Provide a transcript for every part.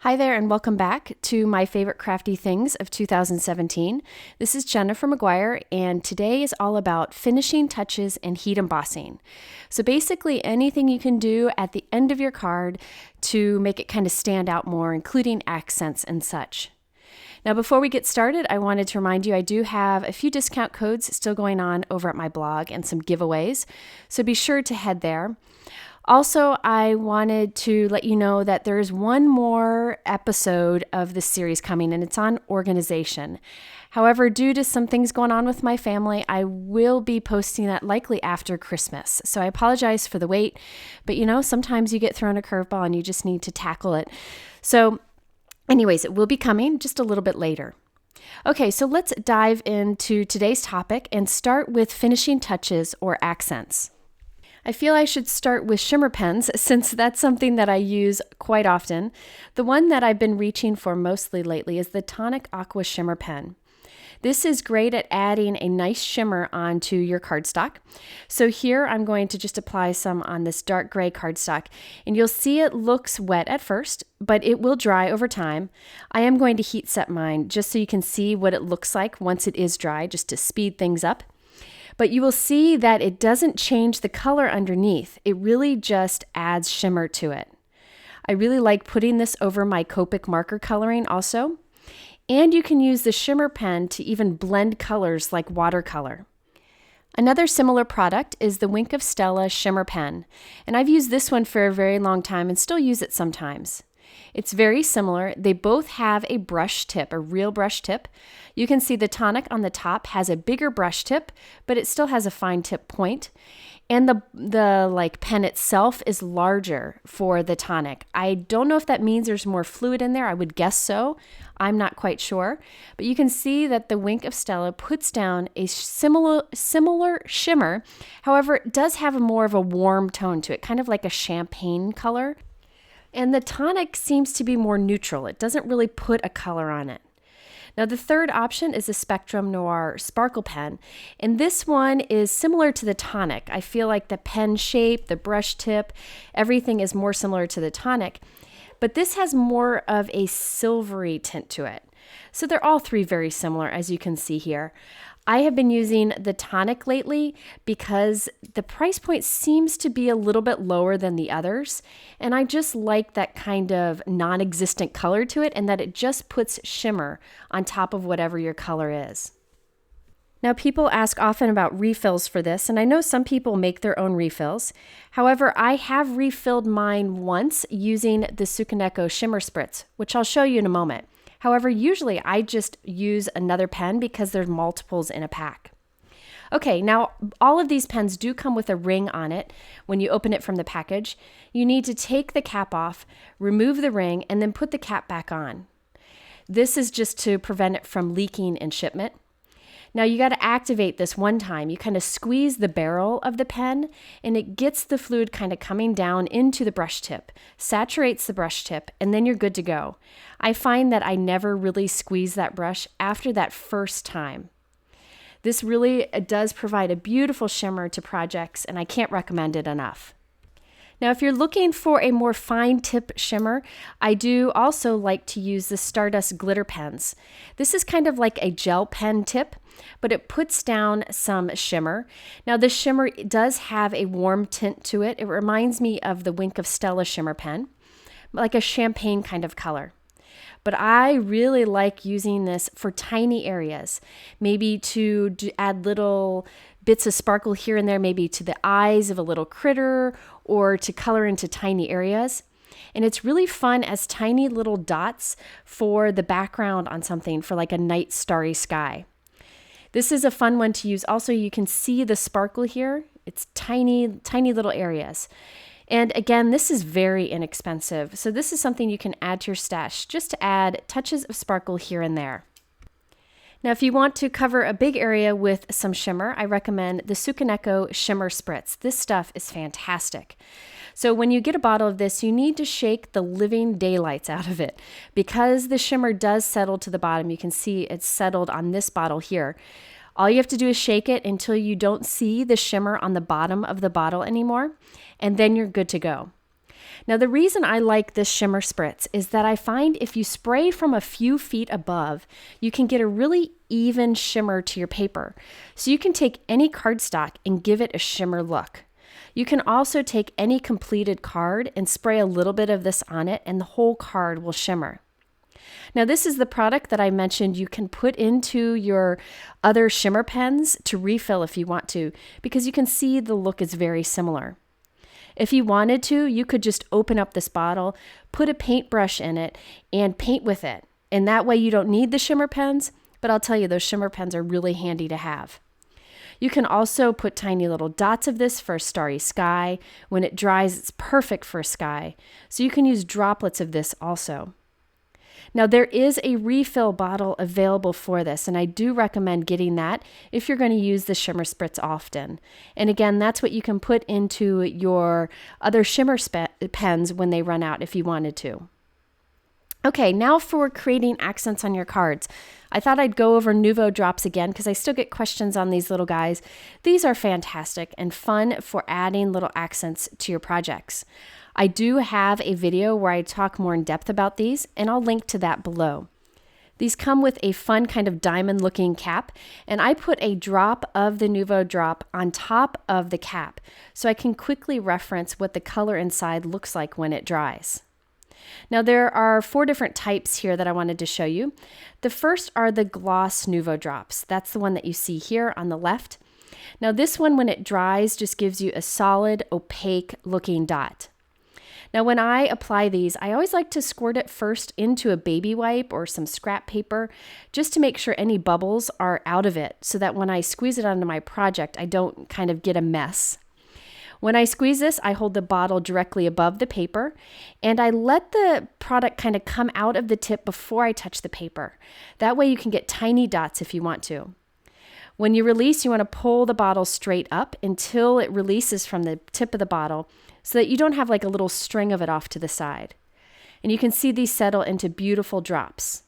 Hi there and welcome back to my favorite crafty things of 2017. This is Jennifer McGuire and today is all about finishing touches and heat embossing. So basically anything you can do at the end of your card to make it kind of stand out more, including accents and such. Now before we get started, I wanted to remind you I do have a few discount codes still going on over at my blog and some giveaways, so be sure to head there. Also, I wanted to let you know that there is one more episode of this series coming, and it's on organization. However, due to some things going on with my family, I will be posting that likely after Christmas. So I apologize for the wait, but sometimes you get thrown a curveball and you just need to tackle it. So anyways, it will be coming just a little bit later. Okay, so let's dive into today's topic and start with finishing touches or accents. I feel I should start with shimmer pens since that's something that I use quite often. The one that I've been reaching for mostly lately is the Tonic Aqua Shimmer Pen. This is great at adding a nice shimmer onto your cardstock. So here I'm going to just apply some on this dark gray cardstock, and you'll see it looks wet at first, but it will dry over time. I am going to heat set mine just so you can see what it looks like once it is dry, just to speed things up. But you will see that it doesn't change the color underneath. It really just adds shimmer to it. I really like putting this over my Copic marker coloring also. And you can use the shimmer pen to even blend colors like watercolor. Another similar product is the Wink of Stella Shimmer Pen. And I've used this one for a very long time and still use it sometimes. It's very similar. They both have a brush tip, a real brush tip. You can see the Tonic on the top has a bigger brush tip, but it still has a fine tip point. And the pen itself is larger for the Tonic. I don't know if that means there's more fluid in there. I would guess so. I'm not quite sure. But you can see that the Wink of Stella puts down a similar shimmer. However, it does have more of a warm tone to it, kind of like a champagne color. And the Tonic seems to be more neutral. It doesn't really put a color on it. Now the third option is the Spectrum Noir Sparkle Pen, and this one is similar to the Tonic. I feel like the pen shape, the brush tip, everything is more similar to the Tonic, but this has more of a silvery tint to it. So they're all three very similar, as you can see here. I have been using the Tonic lately because the price point seems to be a little bit lower than the others, and I just like that kind of non-existent color to it and that it just puts shimmer on top of whatever your color is. Now, people ask often about refills for this, and I know some people make their own refills. However, I have refilled mine once using the Tsukineko Shimmer Spritz, which I'll show you in a moment. However, usually I just use another pen because there's multiples in a pack. Okay, now all of these pens do come with a ring on it when you open it from the package. You need to take the cap off, remove the ring, and then put the cap back on. This is just to prevent it from leaking in shipment. Now you got to activate this one time. You kind of squeeze the barrel of the pen and it gets the fluid kind of coming down into the brush tip, saturates the brush tip, and then you're good to go. I find that I never really squeeze that brush after that first time. This really does provide a beautiful shimmer to projects, and I can't recommend it enough. Now, if you're looking for a more fine tip shimmer, I do also like to use the Stardust Glitter pens. This is kind of like a gel pen tip, but it puts down some shimmer. Now, this shimmer does have a warm tint to it. It reminds me of the Wink of Stella shimmer pen, like a champagne kind of color. But I really like using this for tiny areas, maybe to add little bits of sparkle here and there, maybe to the eyes of a little critter or to color into tiny areas. And it's really fun as tiny little dots for the background on something, for like a night starry sky. This is a fun one to use. Also, you can see the sparkle here. It's tiny, tiny little areas. And again, this is very inexpensive. So this is something you can add to your stash just to add touches of sparkle here and there. Now, if you want to cover a big area with some shimmer, I recommend the Tsukineko Shimmer Spritz. This stuff is fantastic. So when you get a bottle of this, you need to shake the living daylights out of it. Because the shimmer does settle to the bottom, you can see it's settled on this bottle here. All you have to do is shake it until you don't see the shimmer on the bottom of the bottle anymore, and then you're good to go. Now, the reason I like this shimmer spritz is that I find if you spray from a few feet above, you can get a really even shimmer to your paper. So you can take any cardstock and give it a shimmer look. You can also take any completed card and spray a little bit of this on it, and the whole card will shimmer. Now, this is the product that I mentioned you can put into your other shimmer pens to refill if you want to, because you can see the look is very similar. If you wanted to, you could just open up this bottle, put a paintbrush in it, and paint with it. And that way you don't need the shimmer pens, but I'll tell you, those shimmer pens are really handy to have. You can also put tiny little dots of this for a starry sky. When it dries, it's perfect for a sky. So you can use droplets of this also. Now, there is a refill bottle available for this, and I do recommend getting that if you're going to use the shimmer spritz often. And again, that's what you can put into your other shimmer pens when they run out if you wanted to. Okay, now for creating accents on your cards. I thought I'd go over Nuvo Drops again because I still get questions on these little guys. These are fantastic and fun for adding little accents to your projects. I do have a video where I talk more in depth about these, and I'll link to that below. These come with a fun kind of diamond looking cap, and I put a drop of the Nuvo Drop on top of the cap so I can quickly reference what the color inside looks like when it dries. Now, there are 4 different types here that I wanted to show you. The first are the gloss Nuvo Drops. That's the one that you see here on the left. Now, this one, when it dries, just gives you a solid, opaque looking dot. Now, when I apply these, I always like to squirt it first into a baby wipe or some scrap paper just to make sure any bubbles are out of it so that when I squeeze it onto my project, I don't kind of get a mess. When I squeeze this, I hold the bottle directly above the paper and I let the product kind of come out of the tip before I touch the paper. That way you can get tiny dots if you want to. When you release, you want to pull the bottle straight up until it releases from the tip of the bottle so that you don't have like a little string of it off to the side. And you can see these settle into beautiful drops.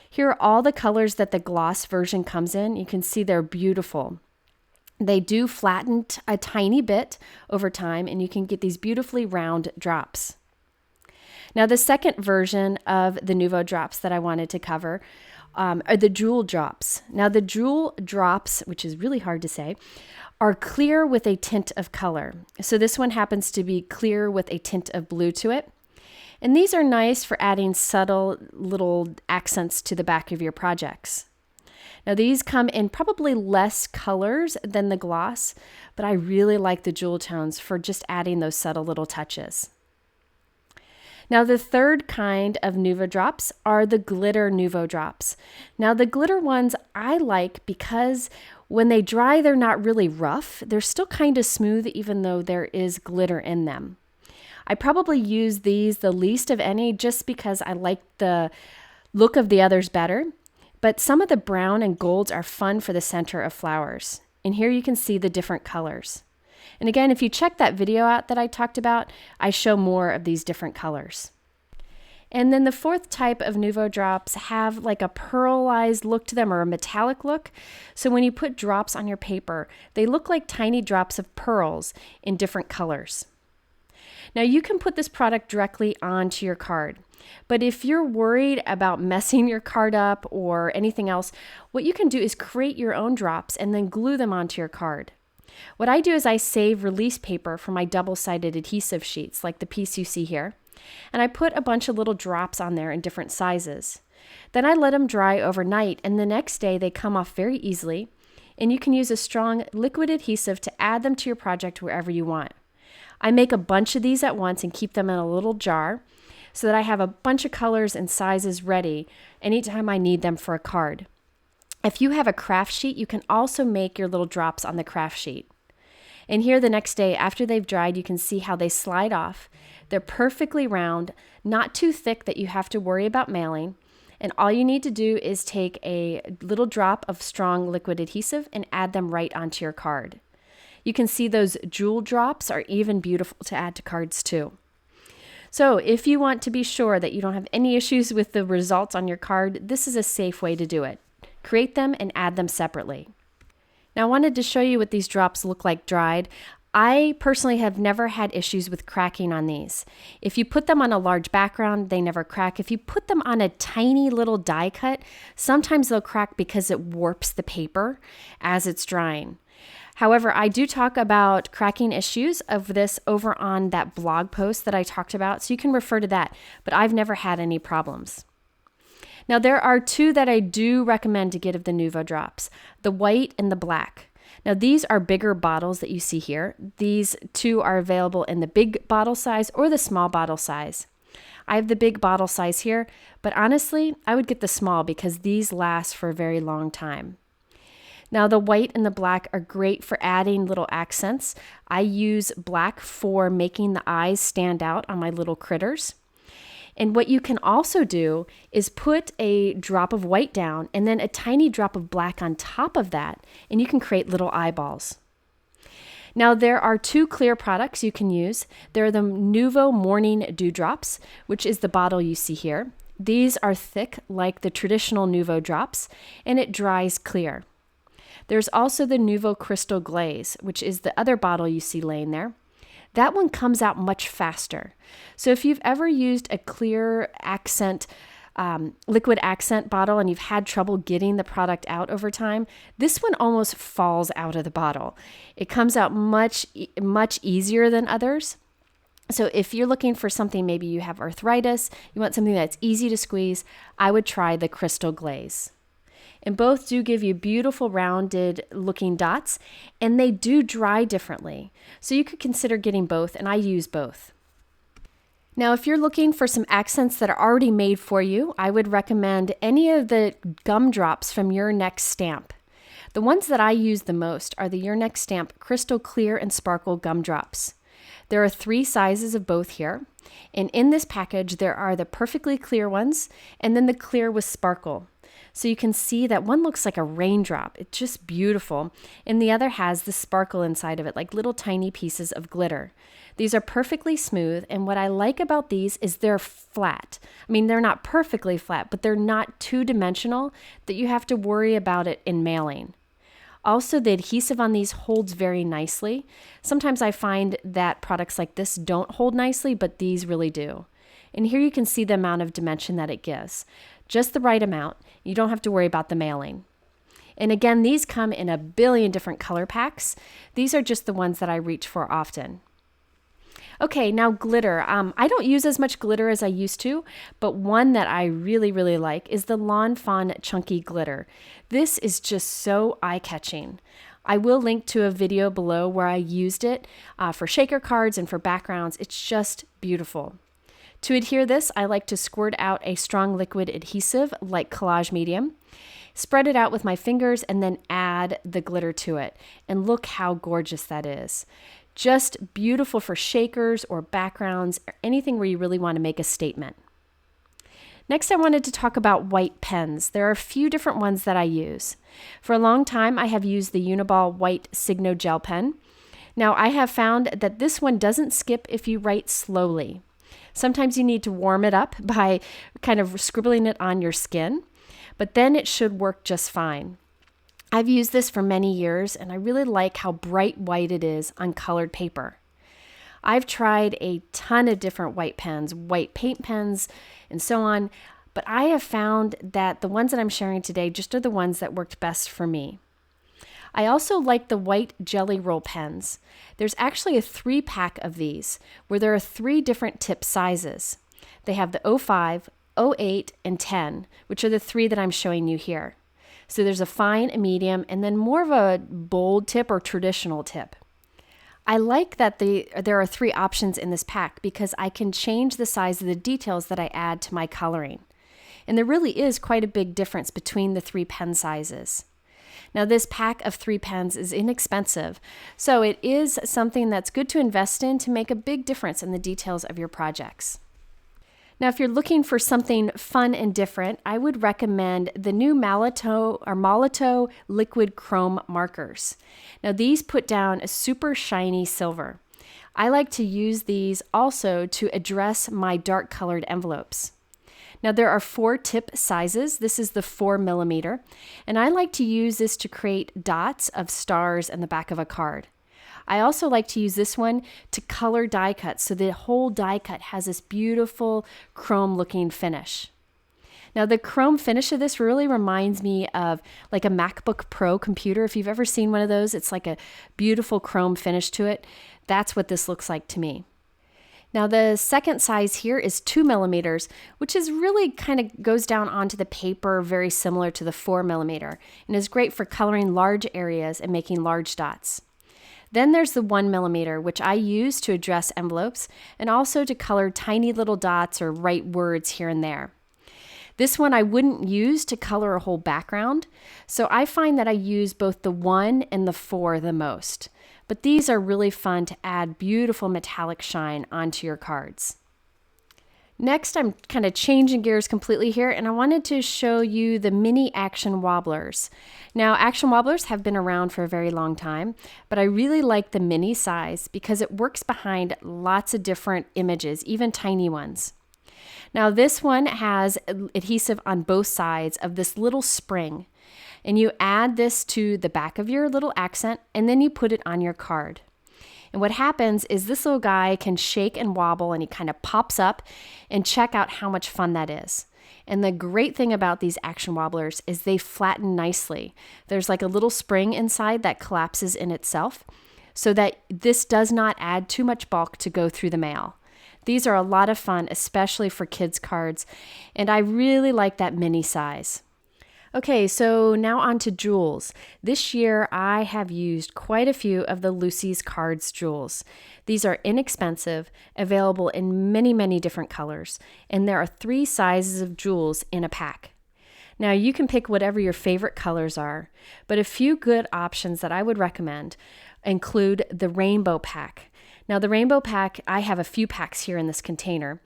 Here are all the colors that the gloss version comes in. You can see they're beautiful. They do flatten a tiny bit over time, and you can get these beautifully round drops. Now, the second version of the Nuvo Drops that I wanted to cover are the Jewel Drops. Now, the Jewel Drops, which is really hard to say, are clear with a tint of color. So this one happens to be clear with a tint of blue to it. And these are nice for adding subtle little accents to the back of your projects. Now, these come in probably less colors than the gloss, but I really like the jewel tones for just adding those subtle little touches. Now, the third kind of Nuvo Drops are the glitter Nuvo Drops. Now, the glitter ones I like because when they dry, they're not really rough. They're still kind of smooth, even though there is glitter in them. I probably use these the least of any just because I like the look of the others better. But some of the brown and golds are fun for the center of flowers. And here you can see the different colors. And again, if you check that video out that I talked about, I show more of these different colors. And then the fourth type of Nuvo Drops have like a pearlized look to them or a metallic look. So when you put drops on your paper, they look like tiny drops of pearls in different colors. Now you can put this product directly onto your card. But if you're worried about messing your card up or anything else, what you can do is create your own drops and then glue them onto your card. What I do is I save release paper for my double-sided adhesive sheets, like the piece you see here, and I put a bunch of little drops on there in different sizes. Then I let them dry overnight, and the next day they come off very easily, and you can use a strong liquid adhesive to add them to your project wherever you want. I make a bunch of these at once and keep them in a little jar so that I have a bunch of colors and sizes ready anytime I need them for a card. If you have a craft sheet, you can also make your little drops on the craft sheet. And here the next day after they've dried, you can see how they slide off. They're perfectly round, not too thick that you have to worry about mailing. And all you need to do is take a little drop of strong liquid adhesive and add them right onto your card. You can see those jewel drops are even beautiful to add to cards too. So if you want to be sure that you don't have any issues with the results on your card, this is a safe way to do it. Create them and add them separately. Now I wanted to show you what these drops look like dried. I personally have never had issues with cracking on these. If you put them on a large background, they never crack. If you put them on a tiny little die cut, sometimes they'll crack because it warps the paper as it's drying. However, I do talk about cracking issues of this over on that blog post that I talked about, so you can refer to that, but I've never had any problems. Now, there are two that I do recommend to get of the Nuvo Drops, the white and the black. Now, these are bigger bottles that you see here. These two are available in the big bottle size or the small bottle size. I have the big bottle size here, but honestly, I would get the small because these last for a very long time. Now, the white and the black are great for adding little accents. I use black for making the eyes stand out on my little critters. And what you can also do is put a drop of white down and then a tiny drop of black on top of that, and you can create little eyeballs. Now, there are two clear products you can use. There are the Nuvo Morning Dew Drops, which is the bottle you see here. These are thick like the traditional Nuvo Drops, and it dries clear. There's also the Nuvo Crystal Glaze, which is the other bottle you see laying there. That one comes out much faster. So if you've ever used a clear accent, liquid accent bottle and you've had trouble getting the product out over time, this one almost falls out of the bottle. It comes out much easier than others. So if you're looking for something, maybe you have arthritis, you want something that's easy to squeeze, I would try the Crystal Glaze. And both do give you beautiful rounded looking dots, and they do dry differently. So you could consider getting both, and I use both. Now, if you're looking for some accents that are already made for you, I would recommend any of the Gumdrops from Your Next Stamp. The ones that I use the most are the Your Next Stamp Crystal Clear and Sparkle Gumdrops. There are 3 sizes of both here, and in this package there are the perfectly clear ones and then the clear with sparkle. So you can see that one looks like a raindrop. It's just beautiful. And the other has the sparkle inside of it, like little tiny pieces of glitter. These are perfectly smooth. And what I like about these is they're flat. I mean, they're not perfectly flat, but they're not two-dimensional that you have to worry about it in mailing. Also, the adhesive on these holds very nicely. Sometimes I find that products like this don't hold nicely, but these really do. And here you can see the amount of dimension that it gives. Just the right amount. You don't have to worry about the mailing. And again, these come in a billion different color packs. These are just the ones that I reach for often. Okay, now glitter. I don't use as much glitter as I used to, but one that I really, really like is the Lawn Fawn Chunky Glitter. This is just so eye-catching. I will link to a video below where I used it for shaker cards and for backgrounds. It's just beautiful. To adhere this, I like to squirt out a strong liquid adhesive like Collage Medium, spread it out with my fingers, and then add the glitter to it. And look how gorgeous that is. Just beautiful for shakers or backgrounds or anything where you really want to make a statement. Next, I wanted to talk about white pens. There are a few different ones that I use. For a long time, I have used the Uni-Ball white Signo gel pen. Now, I have found that this one doesn't skip if you write slowly. Sometimes you need to warm it up by kind of scribbling it on your skin, but then it should work just fine. I've used this for many years, and I really like how bright white it is on colored paper. I've tried a ton of different white pens, white paint pens, and so on, but I have found that the ones that I'm sharing today just are the ones that worked best for me. I also like the white jelly roll pens. There's actually a 3-pack of these where there are 3 different tip sizes. They have the 05, 08, and 10, which are the 3 that I'm showing you here. So there's a fine, a medium, and then more of a bold tip or traditional tip. I like that there are 3 options in this pack because I can change the size of the details that I add to my coloring. And there really is quite a big difference between the 3 pen sizes. Now, this pack of 3 pens is inexpensive, so it is something that's good to invest in to make a big difference in the details of your projects. Now, if you're looking for something fun and different, I would recommend the new Molotow liquid chrome markers. Now, these put down a super shiny silver. I like to use these also to address my dark colored envelopes. Now, there are 4 tip sizes. This is the 4mm, and I like to use this to create dots of stars in the back of a card. I also like to use this one to color die cut, so the whole die cut has this beautiful chrome looking finish. Now the chrome finish of this really reminds me of like a MacBook Pro computer. If you've ever seen one of those, it's like a beautiful chrome finish to it. That's what this looks like to me. Now the second size here is 2 millimeters, which is really kind of goes down onto the paper, very similar to the 4 millimeter, and is great for coloring large areas and making large dots. Then there's the 1 millimeter, which I use to address envelopes and also to color tiny little dots or write words here and there. This one I wouldn't use to color a whole background, so I find that I use both the 1 and the 4 the most. But these are really fun to add beautiful metallic shine onto your cards. Next, I'm kind of changing gears completely here, and I wanted to show you the mini action wobblers. Now, action wobblers have been around for a very long time, but I really like the mini size because it works behind lots of different images, even tiny ones. Now this one has adhesive on both sides of this little spring, and you add this to the back of your little accent and then you put it on your card. And what happens is this little guy can shake and wobble and he kind of pops up, and check out how much fun that is. And the great thing about these action wobblers is they flatten nicely. There's like a little spring inside that collapses in itself so that this does not add too much bulk to go through the mail. These are a lot of fun, especially for kids' cards, and I really like that mini size. Okay, so now on to jewels. This year I have used quite a few of the Lucy's Cards jewels. These are inexpensive, available in many, many different colors, and there are 3 sizes of jewels in a pack. Now you can pick whatever your favorite colors are, but a few good options that I would recommend include the rainbow pack. Now the rainbow pack, I have a few packs here in this container,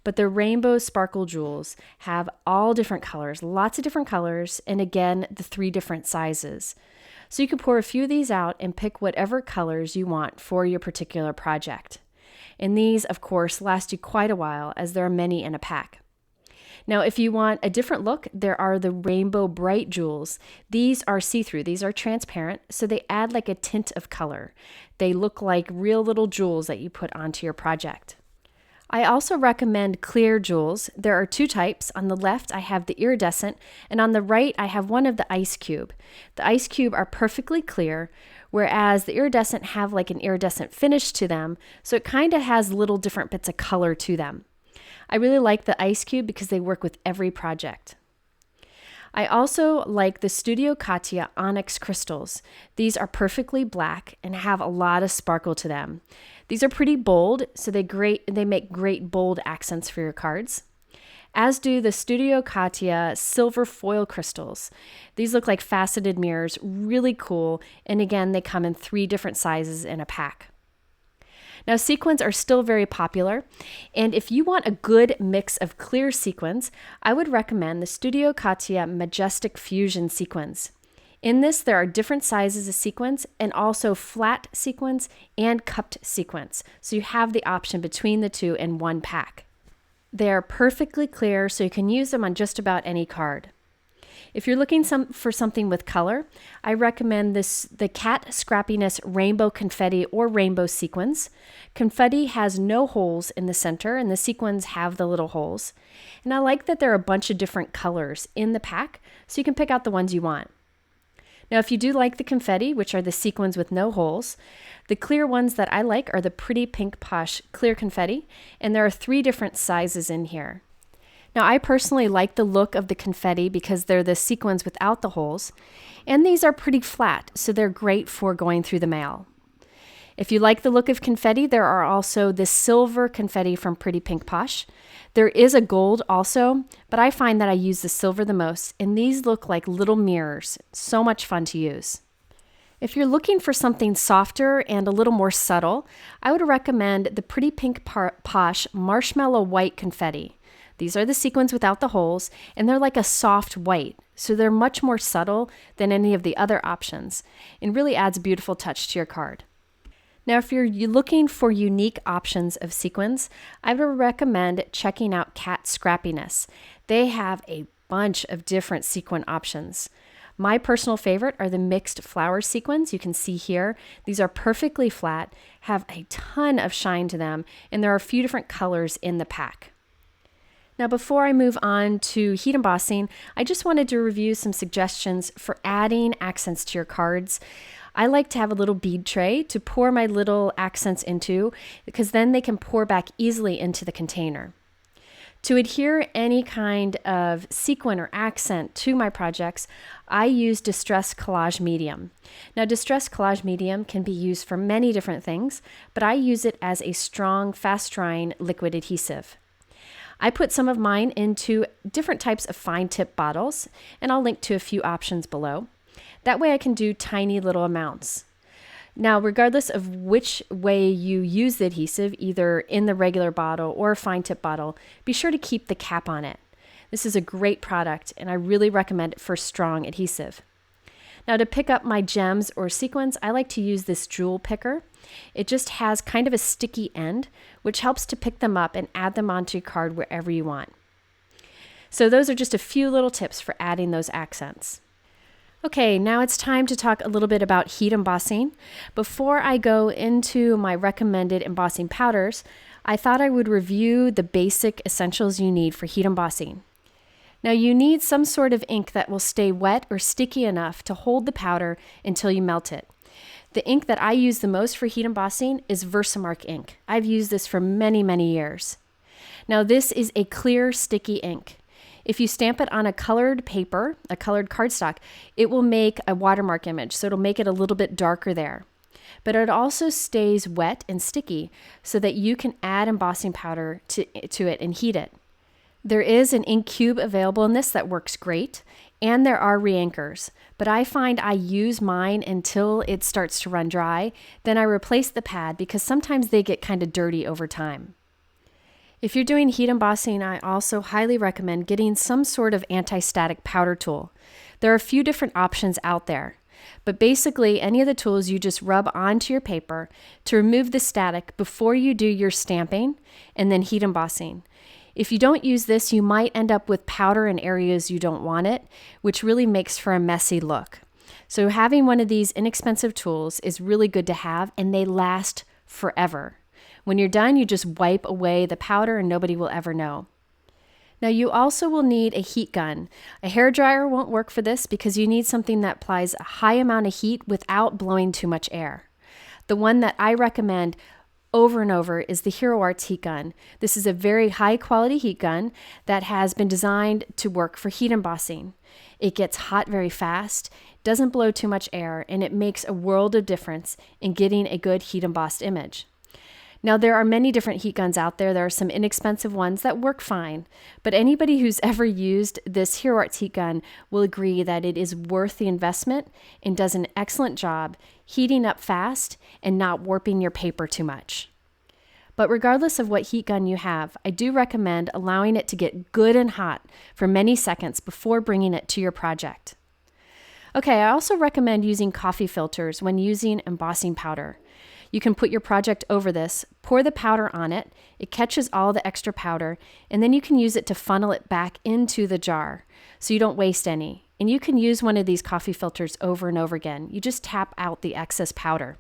but the rainbow sparkle jewels have all different colors, lots of different colors, and again, the 3 different sizes. So you can pour a few of these out and pick whatever colors you want for your particular project. And these, of course, last you quite a while as there are many in a pack. Now, if you want a different look, there are the rainbow bright jewels. These are see-through, these are transparent, so they add like a tint of color. They look like real little jewels that you put onto your project. I also recommend clear jewels. There are 2 types. On the left, I have the iridescent, and on the right, I have one of the ice cube. The ice cube are perfectly clear, whereas the iridescent have like an iridescent finish to them, so it kind of has little different bits of color to them. I really like the ice cube because they work with every project. I also like the Studio Katia Onyx crystals. These are perfectly black and have a lot of sparkle to them. These are pretty bold, so they make great bold accents for your cards. As do the Studio Katia silver foil crystals. These look like faceted mirrors, really cool, and again, they come in 3 different sizes in a pack. Now, sequins are still very popular, and if you want a good mix of clear sequins, I would recommend the Studio Katia Majestic Fusion sequins. In this, there are different sizes of sequins and also flat sequins and cupped sequins, so you have the option between the 2 in one pack. They are perfectly clear, so you can use them on just about any card. If you're looking for something with color, I recommend the Cat Scrappiness Rainbow Confetti or Rainbow Sequins. Confetti has no holes in the center, and the sequins have the little holes. And I like that there are a bunch of different colors in the pack, so you can pick out the ones you want. Now, if you do like the confetti, which are the sequins with no holes, the clear ones that I like are the Pretty Pink Posh Clear Confetti, and there are 3 different sizes in here. Now, I personally like the look of the confetti because they're the sequins without the holes, and these are pretty flat, so they're great for going through the mail. If you like the look of confetti, there are also the silver confetti from Pretty Pink Posh. There is a gold also, but I find that I use the silver the most, and these look like little mirrors. So much fun to use. If you're looking for something softer and a little more subtle, I would recommend the Pretty Pink Posh Marshmallow White Confetti. These are the sequins without the holes, and they're like a soft white, so they're much more subtle than any of the other options, and really adds a beautiful touch to your card. Now, if you're looking for unique options of sequins, I would recommend checking out Cat Scrappiness. They have a bunch of different sequin options. My personal favorite are the mixed flower sequins. You can see here, these are perfectly flat, have a ton of shine to them, and there are a few different colors in the pack. Now, before I move on to heat embossing, I just wanted to review some suggestions for adding accents to your cards. I like to have a little bead tray to pour my little accents into, because then they can pour back easily into the container. To adhere any kind of sequin or accent to my projects, I use Distress Collage Medium. Now, Distress Collage Medium can be used for many different things, but I use it as a strong, fast-drying liquid adhesive. I put some of mine into different types of fine tip bottles, and I'll link to a few options below. That way I can do tiny little amounts. Now, regardless of which way you use the adhesive, either in the regular bottle or a fine tip bottle, be sure to keep the cap on it. This is a great product, and I really recommend it for strong adhesive. Now, to pick up my gems or sequins, I like to use this jewel picker. It just has kind of a sticky end, which helps to pick them up and add them onto your card wherever you want. So those are just a few little tips for adding those accents. Okay, now it's time to talk a little bit about heat embossing. Before I go into my recommended embossing powders, I thought I would review the basic essentials you need for heat embossing. Now, you need some sort of ink that will stay wet or sticky enough to hold the powder until you melt it. The ink that I use the most for heat embossing is VersaMark ink. I've used this for many, many years. Now, this is a clear, sticky ink. If you stamp it on a colored paper, a colored cardstock, it will make a watermark image, so it'll make it a little bit darker there. But it also stays wet and sticky so that you can add embossing powder to it and heat it. There is an ink cube available in this that works great, and there are re-inkers, but I find I use mine until it starts to run dry, then I replace the pad because sometimes they get kind of dirty over time. If you're doing heat embossing, I also highly recommend getting some sort of anti-static powder tool. There are a few different options out there, but basically any of the tools you just rub onto your paper to remove the static before you do your stamping and then heat embossing. If you don't use this, you might end up with powder in areas you don't want it, which really makes for a messy look. So having one of these inexpensive tools is really good to have, and they last forever. When you're done, you just wipe away the powder and nobody will ever know. Now, you also will need a heat gun. A hairdryer won't work for this because you need something that applies a high amount of heat without blowing too much air. The one that I recommend over and over is the Hero Arts heat gun. This is a very high quality heat gun that has been designed to work for heat embossing. It gets hot very fast, doesn't blow too much air, and it makes a world of difference in getting a good heat embossed image. Now, there are many different heat guns out there. There are some inexpensive ones that work fine, but anybody who's ever used this Hero Arts heat gun will agree that it is worth the investment and does an excellent job heating up fast and not warping your paper too much. But regardless of what heat gun you have, I do recommend allowing it to get good and hot for many seconds before bringing it to your project. Okay, I also recommend using coffee filters when using embossing powder. You can put your project over this, pour the powder on it, it catches all the extra powder, and then you can use it to funnel it back into the jar so you don't waste any. And you can use one of these coffee filters over and over again. You just tap out the excess powder.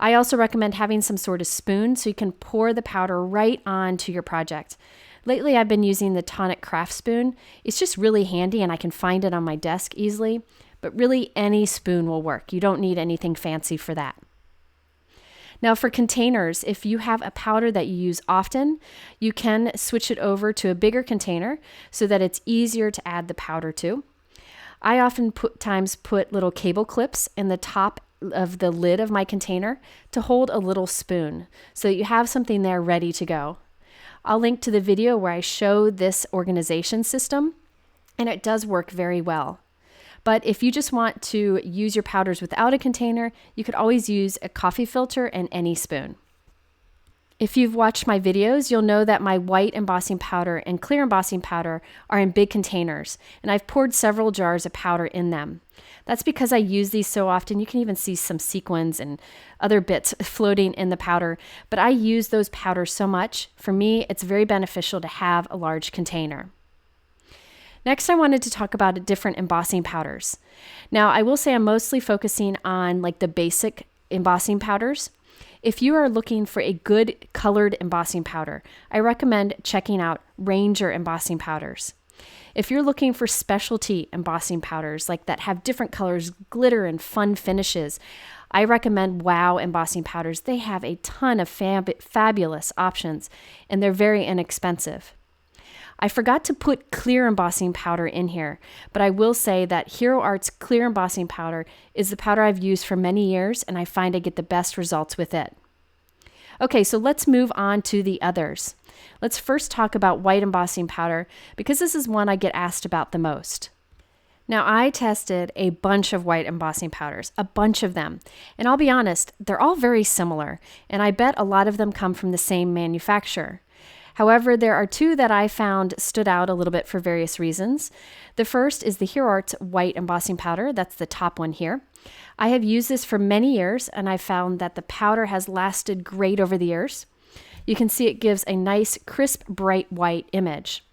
I also recommend having some sort of spoon so you can pour the powder right onto your project. Lately, I've been using the Tonic craft spoon. It's just really handy and I can find it on my desk easily, but really any spoon will work. You don't need anything fancy for that. Now, for containers, if you have a powder that you use often, you can switch it over to a bigger container so that it's easier to add the powder to. I often put little cable clips in the top of the lid of my container to hold a little spoon so that you have something there ready to go. I'll link to the video where I show this organization system, and it does work very well. But if you just want to use your powders without a container, you could always use a coffee filter and any spoon. If you've watched my videos, you'll know that my white embossing powder and clear embossing powder are in big containers, and I've poured several jars of powder in them. That's because I use these so often. You can even see some sequins and other bits floating in the powder, but I use those powders so much. For me, it's very beneficial to have a large container. Next, I wanted to talk about different embossing powders. Now, I will say I'm mostly focusing on like the basic embossing powders. If you are looking for a good colored embossing powder, I recommend checking out Ranger embossing powders. If you're looking for specialty embossing powders like that have different colors, glitter, and fun finishes, I recommend Wow embossing powders. They have a ton of fabulous options, and they're very inexpensive. I forgot to put clear embossing powder in here, but I will say that Hero Art's clear embossing powder is the powder I've used for many years, and I find I get the best results with it. Okay, so let's move on to the others. Let's first talk about white embossing powder because this is one I get asked about the most. Now, I tested a bunch of white embossing powders, a bunch of them, and I'll be honest, they're all very similar, and I bet a lot of them come from the same manufacturer. However, there are two that I found stood out a little bit for various reasons. The first is the Hero Arts white embossing powder. That's the top one here. I have used this for many years, and I found that the powder has lasted great over the years. You can see it gives a nice, crisp, bright white image.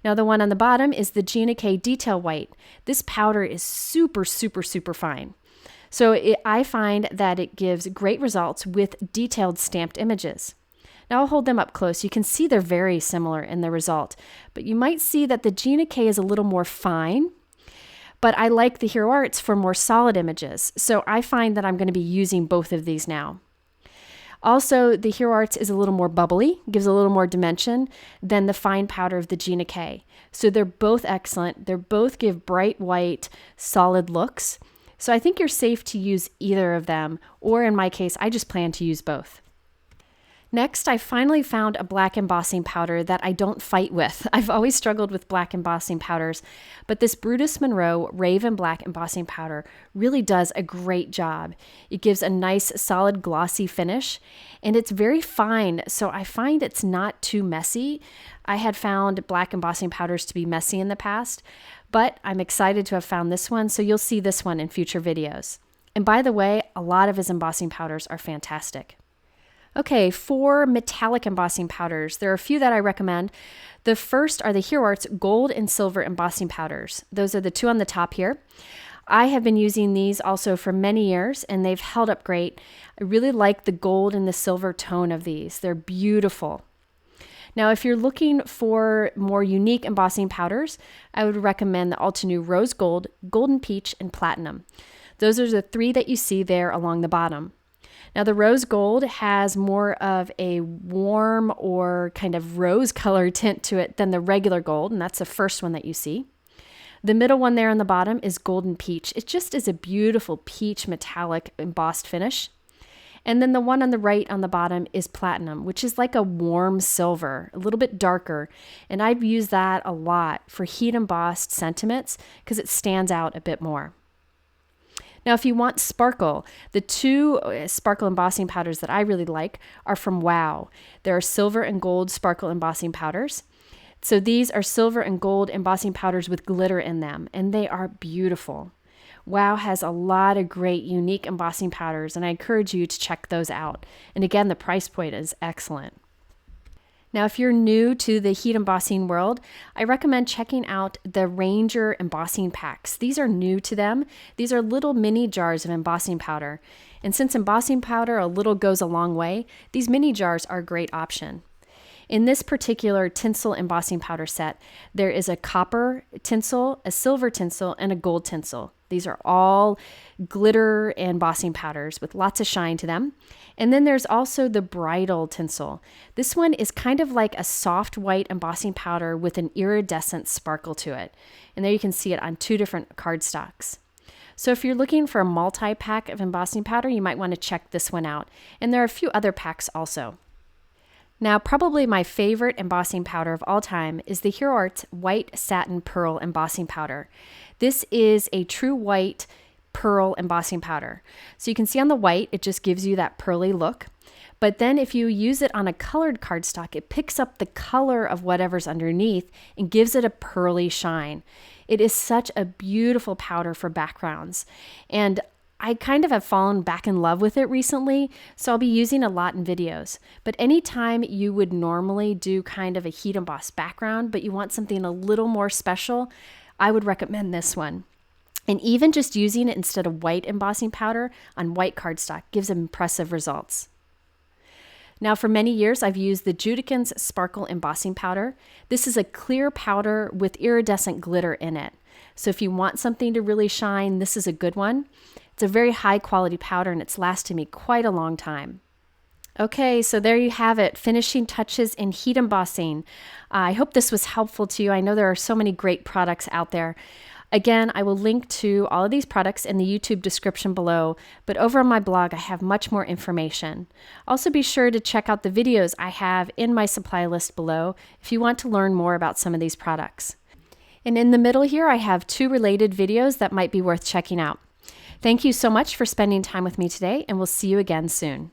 Now, the one on the bottom is the Tsukineko Detail White. This powder is super, super, super fine. So I find that it gives great results with detailed stamped images. Now I'll hold them up close. You can see they're very similar in the result, but you might see that the Tsukineko is a little more fine, but I like the Hero Arts for more solid images. So I find that I'm going to be using both of these now. Also, the Hero Arts is a little more bubbly, gives a little more dimension than the fine powder of the Tsukineko. So they're both excellent. They both give bright white, solid looks. So I think you're safe to use either of them, or in my case, I just plan to use both. Next, I finally found a black embossing powder that I don't fight with. I've always struggled with black embossing powders, but this Brutus Monroe Raven Black embossing powder really does a great job. It gives a nice, solid, glossy finish, and it's very fine, so I find it's not too messy. I had found black embossing powders to be messy in the past, but I'm excited to have found this one, so you'll see this one in future videos. And by the way, a lot of his embossing powders are fantastic. Okay, for metallic embossing powders, there are a few that I recommend. The first are the Hero Arts gold and silver embossing powders. Those are the two on the top here. I have been using these also for many years, and they've held up great. I really like the gold and the silver tone of these. They're beautiful. Now, if you're looking for more unique embossing powders, I would recommend the Altenew Rose Gold, Golden Peach, and Platinum. Those are the three that you see there along the bottom. Now, the rose gold has more of a warm or kind of rose color tint to it than the regular gold, and that's the first one that you see. The middle one there on the bottom is golden peach. It just is a beautiful peach metallic embossed finish. And then the one on the right on the bottom is platinum, which is like a warm silver, a little bit darker. And I've used that a lot for heat embossed sentiments because it stands out a bit more. Now, if you want sparkle, the two sparkle embossing powders that I really like are from Wow. There are silver and gold sparkle embossing powders. So these are silver and gold embossing powders with glitter in them, and they are beautiful. Wow has a lot of great unique embossing powders, and I encourage you to check those out. And again, the price point is excellent. Now, if you're new to the heat embossing world, I recommend checking out the Ranger embossing packs. These are new to them. These are little mini jars of embossing powder. And since embossing powder a little goes a long way, these mini jars are a great option. In this particular tinsel embossing powder set, there is a copper tinsel, a silver tinsel, and a gold tinsel. These are all glitter embossing powders with lots of shine to them. And then there's also the bridal tinsel. This one is kind of like a soft white embossing powder with an iridescent sparkle to it. And there you can see it on two different cardstocks. So if you're looking for a multi-pack of embossing powder, you might want to check this one out. And there are a few other packs also. Now, probably my favorite embossing powder of all time is the Hero Arts White Satin Pearl Embossing Powder. This is a true white pearl embossing powder. So you can see on the white, it just gives you that pearly look. But then if you use it on a colored cardstock, it picks up the color of whatever's underneath and gives it a pearly shine. It is such a beautiful powder for backgrounds. And I kind of have fallen back in love with it recently, so I'll be using a lot in videos. But anytime you would normally do kind of a heat emboss background, but you want something a little more special, I would recommend this one. And even just using it instead of white embossing powder on white cardstock gives impressive results. Now, for many years, I've used the Judikins Sparkle Embossing Powder. This is a clear powder with iridescent glitter in it. So if you want something to really shine, this is a good one. It's a very high quality powder and it's lasted me quite a long time. Okay, so there you have it, finishing touches in heat embossing. I hope this was helpful to you. I know there are so many great products out there. Again, I will link to all of these products in the YouTube description below, but over on my blog, I have much more information. Also, be sure to check out the videos I have in my supply list below if you want to learn more about some of these products. And in the middle here, I have 2 related videos that might be worth checking out. Thank you so much for spending time with me today, and we'll see you again soon.